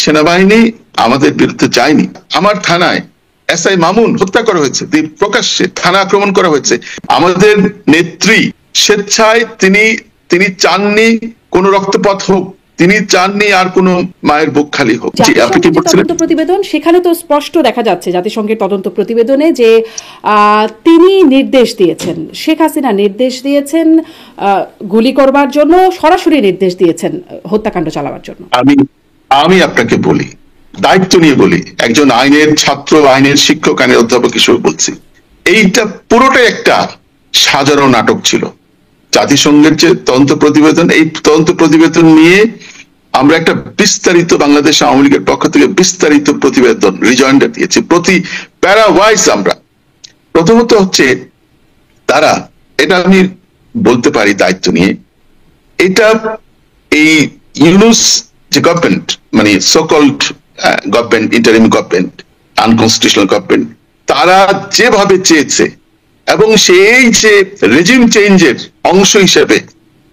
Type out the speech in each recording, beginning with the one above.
সেনাবাহিনী আমাদের বিরুদ্ধে যায়নি। আমার থানায় এসআই মামুন হত্যা করা হয়েছে, প্রকাশ্যে থানা আক্রমণ করা হয়েছে। আমাদের নেত্রী স্বেচ্ছায় তিনি চাননি কোন রক্তপাত হোক, তিনি চাননি আর কোন মায়ের বুক খালি হোক। তদন্ত প্রতিবেদন, সেখানে তো স্পষ্ট দেখা যাচ্ছে জাতিসংঘের তদন্ত প্রতিবেদনে যে তিনি নির্দেশ দিয়েছেন, শেখ হাসিনা নির্দেশ দিয়েছেন গুলি করবার জন্য, সরাসরি নির্দেশ দিয়েছেন হত্যাকাণ্ড চালাবার জন্য। আমি আপনাকে বলি, দায়িত্ব নিয়ে বলি, একজন আইনের ছাত্র, আইনের শিক্ষক, আইনের অধ্যাপক হিসেবে বলছি, এইটা পুরোটাই একটা সাজানো নাটক ছিল। জাতিসংঘের যে তদন্ত প্রতিবেদন, এই তদন্ত প্রতিবেদন নিয়ে আমরা একটা বিস্তারিত, বাংলাদেশ আওয়ামী লীগের পক্ষ থেকে বিস্তারিত প্রতিবেদন রিজয়েন্ডার দিয়েছি, প্রতি প্যারা ওয়াইজ। আমরা প্রথমত হচ্ছে তারা, এটা আমি বলতে পারি দায়িত্ব নিয়ে, এটা এই ইউনুস যে গভর্নমেন্ট, মানে so-called government, interim government, unconstitutional government, তারা যেভাবে চেয়েছে এবং সেই যে রেজিম চেঞ্জের অংশ হিসেবে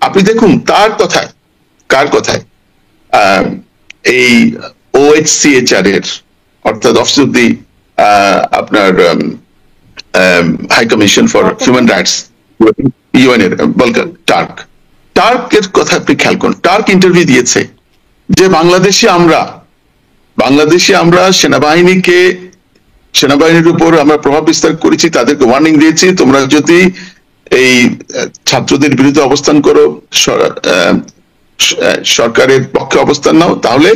আপনি দেখুন তার কথায়, কার কথায়, এই OHCHR এর, অর্থাৎ অফিস অফ দি আপনার high commission for human rights, UN এর টার্কের কথা আপনি খেয়াল করুন। টার্ক ইন্টারভিউ দিয়েছে যে বাংলাদেশে আমরা সেনাবাহিনীর উপর আমরা প্রভাব বিস্তার করেছি, তাদেরকে ওয়ার্নিং দিয়েছি, তোমরা যদি এই ছাত্রদের বিরুদ্ধে অবস্থান করো, সরকারের পক্ষে অবস্থান নাও, তাহলে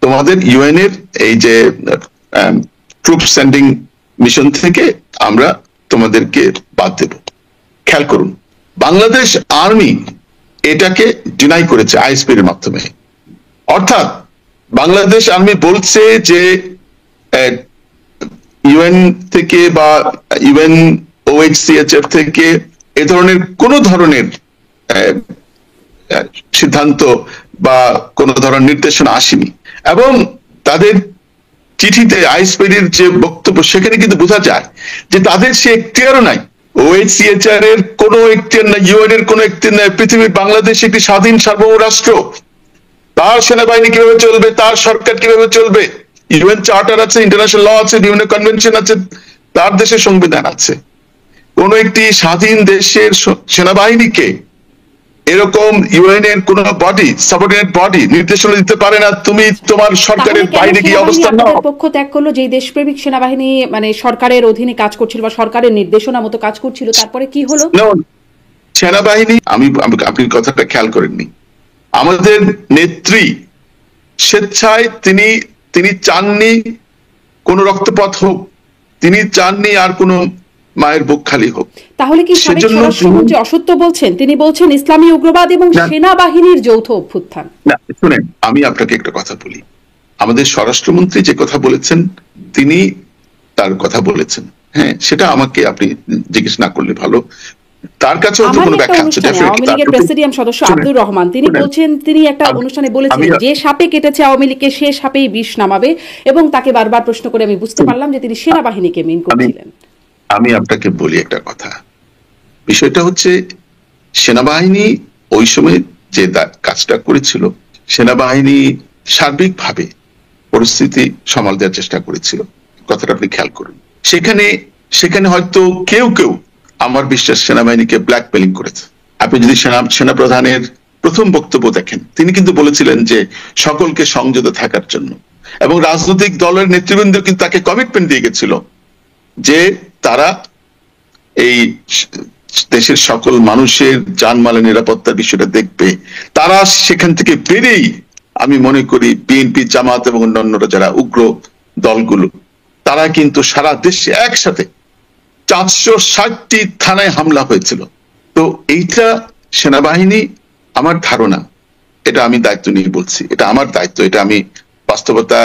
তোমাদের ইউএন এর এই যে ট্রুপ সেন্ডিং মিশন থেকে আমরা তোমাদেরকে বাদ দেব। খেয়াল করুন, বাংলাদেশ আর্মি এটাকে ডিনাই করেছে আইএসপির মাধ্যমে। অর্থাৎ বাংলাদেশ আর্মি বলছে যে ইউএন থেকে বা ইউএন OHCHR থেকে এ ধরনের কোন ধরনের সিদ্ধান্ত বা কোন ধরনের নির্দেশনা আসেনি। এবং তাদের চিঠিতে আইএসপির যে বক্তব্য, সেখানে কিন্তু বোঝা যায় যে তাদের সে এখতিয়ারও নাই, OHCHR এর কোনো এখতিয়ার নাই, ইউএন এর কোনো এখতিয়ার নাই। পৃথিবীর বাংলাদেশ একটি স্বাধীন সার্বভৌম রাষ্ট্র, তার সেনাবাহিনী কিভাবে চলবে, তার সরকার কিভাবে চলবে, ইউএন চার্টার আছে, ইন্টারন্যাশনাল ল আছে, বিভিন্ন কনভেনশন আছে, তার দেশের সংবিধান আছে। কোন একটি স্বাধীন দেশের সেনাবাহিনীকে এরকম ইউএন এর কোন বডি, সাবঅর্ডিনেট বডি নির্দেশনা দিতে পারে না, তুমি তোমার সরকারের বাইরে গিয়ে অবস্থান নাও। পক্ষ ত্যাগ করলো যেই দেশপ্রেমিক সেনাবাহিনী, মানে সরকারের অধীনে কাজ করছিল বা সরকারের নির্দেশনা মতো কাজ করছিল, তারপরে কি হলো? সেনাবাহিনী, আপনি কথাটা খেয়াল করেননি, আমাদের নেত্রী স্বেচ্ছায় তিনি চাননি কোন রক্তপাত হোক, তিনি চাননি আর কোন মায়ের বুক খালি হোক। তাহলে কি স্বরাষ্ট্রমন্ত্রী অসত্য বলছেন? তিনি বলছেন ইসলামী উগ্রবাদ এবং সেনাবাহিনীর যৌথ অভ্যুত্থান। না, শুনেন, আমি আপনাকে একটা কথা বলি, আমাদের স্বরাষ্ট্রমন্ত্রী যে কথা বলেছেন, তিনি তার কথা বলেছেন, হ্যাঁ, সেটা আমাকে আপনি জিজ্ঞেস না করলে ভালো। তার কাছে কোনো ব্যাখ্যা আছে। আওয়ামী লীগের প্রেসিডিয়াম সদস্য আব্দুর রহমান তিনি বলছেন, তিনি একটা অনুষ্ঠানে বলেছিলেন যে সাপে কেটেছে আওয়ামী লীগকে, সে সাপেই বিষ নামাবে, এবং তাকে বারবার প্রশ্ন করে আমি বুঝতে পারলাম যে তিনি সেনাবাহিনীকে মিন করছিলেন। আমি আপনাকে বলি একটা কথা, বিষয়টা হচ্ছে সেনাবাহিনী ওই সময় যে কাজটা করেছিল, সেনাবাহিনী সার্বিকভাবে পরিস্থিতি সামাল দেওয়ার চেষ্টা করেছিল, কথাটা আপনি খেয়াল করুন। সেখানে হয়তো কেউ আমার বিশ্বাস সেনাবাহিনীকে ব্ল্যাকমেলিং করেছে। আপনি যদি সেনাপ্রধানের প্রথম বক্তব্য দেখেন, তিনি কিন্তু বলেছিলেন যে সকলকে সংযত থাকার জন্য, এবং রাজনৈতিক দলের নেতৃবৃন্দ কিন্তু তাকে কমিটমেন্ট দিয়ে গেছিল যে তারা এই দেশের সকল মানুষের জানমালের নিরাপত্তার বিষয়টা দেখবে। তারা সেখান থেকে বেরিয়েই আমি মনে করি বিএনপি, জামাত এবং অন্যান্যরা যারা উগ্র দলগুলো, তারা কিন্তু সারা দেশে একসাথে 460টি থানায় হামলা হয়েছিল। তো এইটা সেনাবাহিনী, আমার ধারণা, এটা আমি দায়িত্ব নিয়ে বলছি, এটা আমার দায়িত্ব, এটা আমি বাস্তবতা,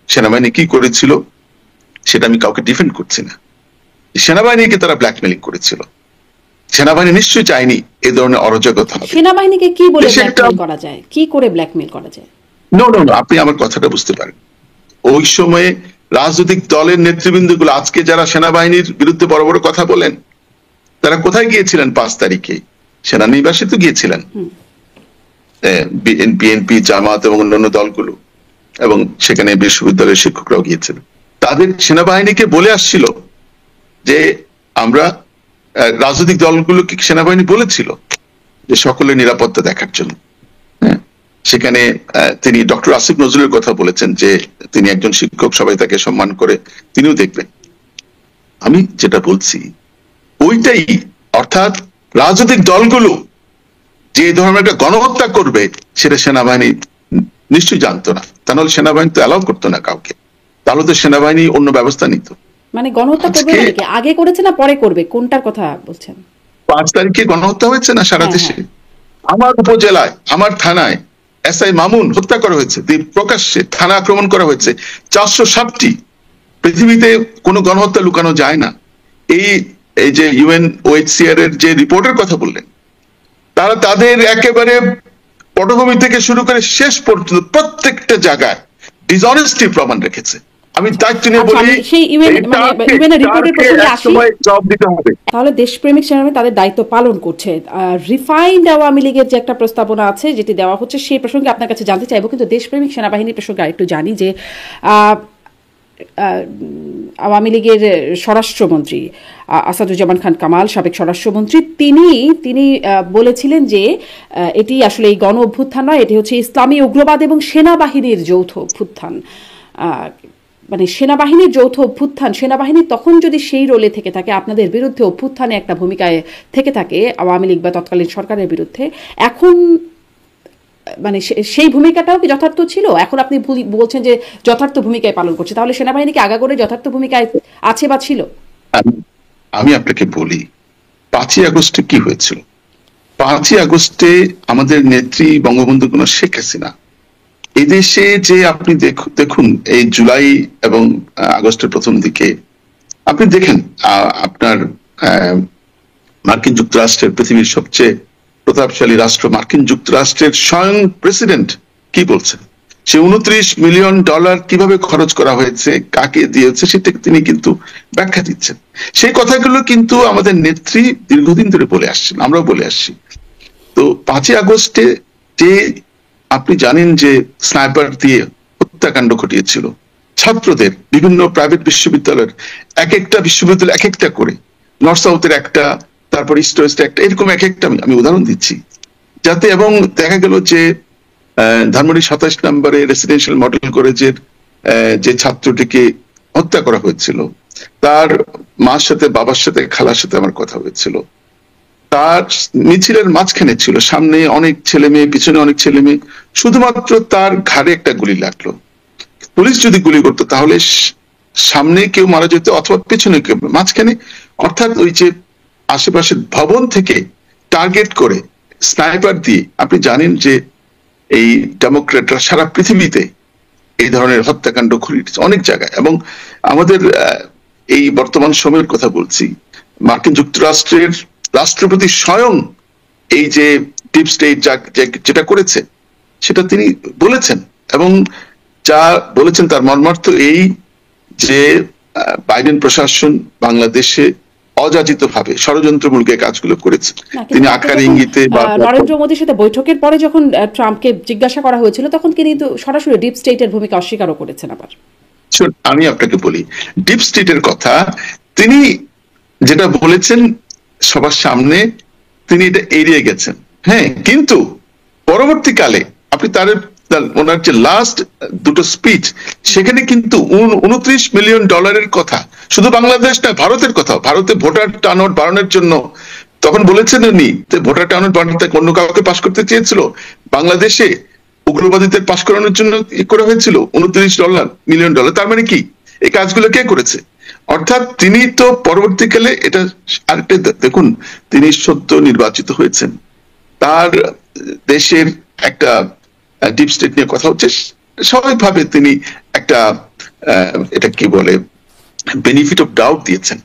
সেনাবাহিনী কি করেছিল সেটা আমি কাউকে ডিফেন্ড করছি না। সেনাবাহিনীকে তারা ব্ল্যাকমেলিং করেছিল, সেনাবাহিনী নিশ্চয়ই চায়নি এই ধরনের অরাজকতা হবে। সেনাবাহিনীকে কি বলে ব্ল্যাকমেল করা যায়, কি করে ব্ল্যাকমেল করা যায়? নো, আপনি আমার কথাটা বুঝতে পারেন। ওই সময়ে রাজনৈতিক দলের নেতৃবৃন্দগুলো, আজকে যারা সেনাবাহিনীর বিরুদ্ধে বড় বড় কথা বলেন, তারা কোথায় গিয়েছিলেন? 5 তারিখে সেনানিবাসে তো গিয়েছিলেন। বিএনপি, জামাত এবং অন্যান্য দলগুলো, এবং সেখানে বিশ্ববিদ্যালয়ের শিক্ষকরাও গিয়েছিল, তাদের সেনাবাহিনীকে বলে আসছিল যে আমরা, রাজনৈতিক দলগুলোকে সেনাবাহিনী বলেছিল যে সকলের নিরাপত্তা দেখার জন্য। হ্যাঁ, সেখানে তিনি ডক্টর আসিফ নজরুলের কথা বলেছেন যে তিনি একজন শিক্ষক, সবাই তাকে সম্মান করে, তিনিও দেখবেন। আমি যেটা বলছি ওইটাই, অর্থাৎ রাজনৈতিক দলগুলো যে ধরনের একটা গণহত্যা করবে সেটা সেনাবাহিনী নিশ্চয়ই জানতো না, তা নাহলে সেনাবাহিনী তো অ্যালাউ করতো না কাউকে, তাহলে তো সেনাবাহিনী অন্য ব্যবস্থা নিত। মানে গণহত্যা করবে মানে কি, আগে করেছে না পরে করবে, কোনটার কথা বলছেন? 5 তারিখে গণহত্যা হয়েছে না সারা দেশে, আমার উপজেলায়, আমার থানায় এসআই মামুন হত্যা করা হয়েছে, প্রকাশ্যে থানা আক্রমণ করা হয়েছে 460টি। পৃথিবীতে কোনো গণহত্যা লুকানো যায় না। এই যে UNOHCR এর যে রিপোর্টের কথা বললেন, তারা তাদের একেবারে পটভূমি থেকে শুরু করে শেষ পর্যন্ত প্রত্যেকটা জায়গায় ডিসঅনেস্টি প্রমাণ রেখেছে। আমি দায়িত্ব নিয়ে বলি, সেই ইউএন রিপোর্টের প্রসঙ্গে আসি, জবাব দিতে হবে। তাহলে দেশপ্রেমিক সেনাবাহিনী তাদের দায়িত্ব পালন করছে। রিফাইন্ড আওয়ামী লীগের যে একটা প্রস্তাবনা আছে যেটি দেওয়া হচ্ছে, সেই প্রসঙ্গে আপনার কাছে জানতে চাইবো। কিন্তু দেশপ্রেমিক সেনাবাহিনীর প্রসঙ্গে আরেকটু জানি যে আওয়ামী লীগের স্বরাষ্ট্রমন্ত্রী আসাদুজ্জামান খান কামাল, সাবেক স্বরাষ্ট্রমন্ত্রী, তিনি বলেছিলেন যে এটি আসলে এই গণ অভ্যুত্থান নয়, এটি হচ্ছে ইসলামী উগ্রবাদ এবং সেনাবাহিনীর যৌথ অভ্যুত্থান। মানে সেনাবাহিনীর যৌথ অভ্যুত্থান, সেনাবাহিনী তখন যদি সেই রোলে থেকে থাকে, আপনাদের বিরুদ্ধে অভ্যুত্থানে একটা ভূমিকায় থেকে থাকে আওয়ামী লীগ বা তৎকালীন সরকারের বিরুদ্ধে, এখন মানে সেই ভূমিকাটাও কি যথার্থ ছিল? এখন আপনি বলছেন যে যথার্থ ভূমিকায় পালন করছে, তাহলে সেনাবাহিনী কি আগাগোড়ে যথার্থ ভূমিকায় আছে বা ছিল? আমি আপনাকে বলি 5ই আগস্টে কি হয়েছিল। 5ই আগস্টে আমাদের নেত্রী বঙ্গবন্ধু শেখ হাসিনা এই দেশে যে, আপনি দেখুন এই জুলাই এবং আগস্টের প্রথম দিকে আপনি দেখেন আপনার মার্কিন যুক্তরাষ্ট্রের, পৃথিবীর সবচেয়ে প্রতাপশালী রাষ্ট্র মার্কিন যুক্তরাষ্ট্রের স্বয়ং প্রেসিডেন্ট কি বলছেন, সে $29 মিলিয়ন কিভাবে খরচ করা হয়েছে, কাকে দিয়েছে, সেটা তিনি কিন্তু ব্যাখ্যা দিচ্ছেন। সেই কথাগুলো কিন্তু আমাদের নেত্রী দীর্ঘদিন ধরে বলে আসছেন, আমরাও বলে আসছি। তো 5ই আগস্টে যে আপনি জানেন যে স্নাইপার দিয়ে হত্যাকাণ্ড ঘটিয়েছিল ছাত্রদের, বিভিন্ন প্রাইভেট বিশ্ববিদ্যালয়ের, এক একটা বিশ্ববিদ্যালয় এক একটা করে, নর্থ সাউথের একটা, তারপর ইস্ট ওয়েস্টে একটা, এরকম এক একটা আমি উদাহরণ দিচ্ছি যাতে, এবং দেখা গেল যে ধানমন্ডি 27 নম্বরে রেসিডেন্সিয়াল মডেল কলেজের যে ছাত্রটিকে হত্যা করা হয়েছিল, তার মার সাথে, বাবার সাথে, খালার সাথে আমার কথা হয়েছিল। তার মিছিলের মাঝখানে ছিল, সামনে অনেক ছেলে মেয়ে, পিছনে অনেক ছেলে মেয়ে, শুধুমাত্র তার ঘাড়ে একটা গুলি লাগলো। পুলিশ যদি গুলি করতো তাহলে সামনে কেউ মারা যেত অথবা পেছনে কেউ, মাঝখানে, অর্থাৎ ওই যে আশেপাশের ভবন থেকে টার্গেট করে স্নাইপার দিয়ে, আপনি জানেন যে এই ডেমোক্রেটরা সারা পৃথিবীতে এই ধরনের হত্যাকাণ্ড ঘটিয়েছে অনেক জায়গায়। এবং আমাদের এই বর্তমান সময়ের কথা বলছি, মার্কিন যুক্তরাষ্ট্রের রাষ্ট্রপতি স্বয়ং এই যে ডিপ স্টেট যেটা করেছে সেটা তিনি বলেছেন, এবং যা বলেছেন তার মর্মার্থ এই যে বাইডেন প্রশাসন বাংলাদেশে অযাচিত ভাবে ষড়যন্ত্রমূলক কাজগুলো করেছে। তিনি আকার ইঙ্গিতে, নরেন্দ্র মোদীর সাথে বৈঠকের পরে যখন ট্রাম্পকে জিজ্ঞাসা করা হয়েছিল তখন কিন্তু সরাসরি ডিপ স্টেটের ভূমিকা অস্বীকারও করেছেন। আবার আমি আপনাকে বলি ডিপ স্টেটের কথা, তিনি যেটা বলেছেন সবার সামনে, তিনি এটা এড়িয়ে গেছেন। হ্যাঁ, কিন্তু পরবর্তীকালে আপনি ওনার যে লাস্ট দুটো স্পিচ, সেখানে কিন্তু $29 মিলিয়ন কথা, শুধু বাংলাদেশ না, ভারতের কথা, ভারতে ভোটার টার্নআউট বাড়ানোর জন্য তখন বলেছেন উনি যে ভোটার টার্নআউট বাড়াতে অন্য কাউকে পাশ করতে চেয়েছিল, বাংলাদেশে উগ্রবাদীদের পাশ করানোর জন্য করা হয়েছিল $29 মিলিয়ন। তার মানে কি এই কাজগুলো কে করেছে? অর্থাৎ তিনি তো পরবর্তীকালে এটা আরেকটা দেখুন, তিনি সদ্য নির্বাচিত হয়েছেন, তার দেশের একটা ডিপ স্টেট নিয়ে কথা হচ্ছে, স্বাভাবিকভাবে তিনি একটা এটা কি বলে বেনিফিট অফ ডাউট দিয়েছেন,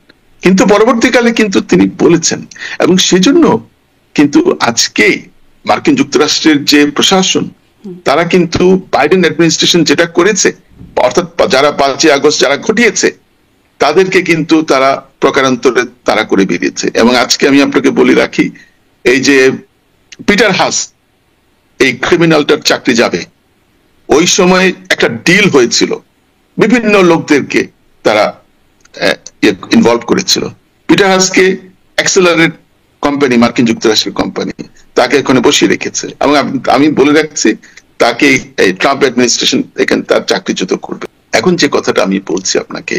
কিন্তু পরবর্তীকালে কিন্তু তিনি বলেছেন, এবং সেজন্য কিন্তু আজকে মার্কিন যুক্তরাষ্ট্রের যে প্রশাসন, তারা কিন্তু বাইডেন অ্যাডমিনিস্ট্রেশন যেটা করেছে, অর্থাৎ যারা 5ই আগস্ট যারা ঘটিয়েছে তাদেরকে কিন্তু তারা প্রকারান্তরে তারা করে বেরিয়েছে। এবং আজকে আমি আপনাকে বলে রাখি, এই যে পিটার হাস, এই ক্রিমিনালটার চাকরি যাবে। ওই সময় একটা ডিল হয়েছিল, বিভিন্ন লোকদেরকে তারা ইনভলভ করেছিল। পিটার হাসকে অ্যাক্সেলারেট কোম্পানি, মার্কিন যুক্তরাষ্ট্রের কোম্পানি, তাকে এখানে বসিয়ে রেখেছে এবং আমি বলে রাখছি তাকে ট্রাম্প অ্যাডমিনিস্ট্রেশন এখানে তার চাকরিচ্যুত করবে। এখন যে কথাটা আমি বলছি আপনাকে,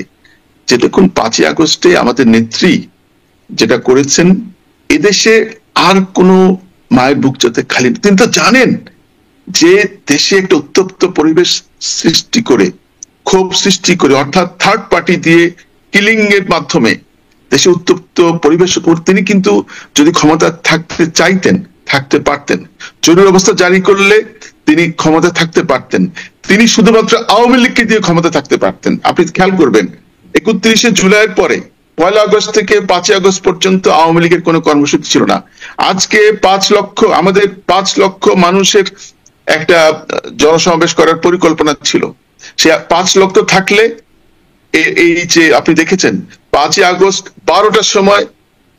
যে দেখুন 5ই আগস্টে আমাদের নেত্রী যেটা করেছেন, এদেশে আর কোনো মায়ের বুক যাতে খালি, তিনি তো জানেন যে দেশে একটা উত্তপ্ত পরিবেশ সৃষ্টি করে, ক্ষোভ সৃষ্টি করে, অর্থাৎ থার্ড পার্টি দিয়ে কিলিং এর মাধ্যমে দেশে উত্তপ্ত পরিবেশ, তিনি কিন্তু যদি ক্ষমতা থাকতে চাইতেন থাকতে পারতেন। জরুরি অবস্থা জারি করলে তিনি ক্ষমতা থাকতে পারতেন, তিনি শুধুমাত্র আওয়ামী লীগকে দিয়ে ক্ষমতা থাকতে পারতেন। আপনি খেয়াল করবেন 31শে জুলাইয়ের পরে 1 আগস্ট থেকে 5ই আগস্ট পর্যন্ত আওয়ামী লীগের কোনো কর্মসূচি ছিল না। আজকে 5 লক্ষ, আমাদের 5 লক্ষ মানুষের একটা জনসমাবেশ করার পরিকল্পনা ছিল। সে 5 লক্ষ থাকলে এই যে আপনি দেখেছেন 5ই আগস্ট 12টার সময়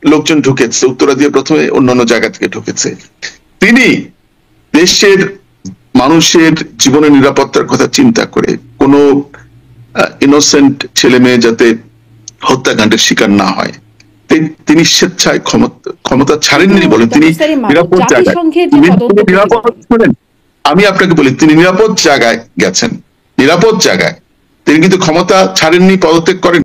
লোকজন ঢুকেছে, উত্তরা দিয়ে প্রথমে, অন্যান্য জায়গা থেকে ঢুকেছে। তিনি দেশের মানুষের জীবনের নিরাপত্তার কথা চিন্তা করে কোন ইনোসেন্ট ছেলে মেয়ে যাতে হত্যাকাণ্ডের শিকার না হয়, তিনি স্বেচ্ছায় ক্ষমতা ছাড়েননি বলে তিনি নিরাপদ জায়গায়, আমি আপনাকে বলি তিনি নিরাপদ জায়গায় গেছেন, নিরাপদ জায়গায়। তিনি কিন্তু ক্ষমতা ছাড়েননি, পদত্যাগ করেন।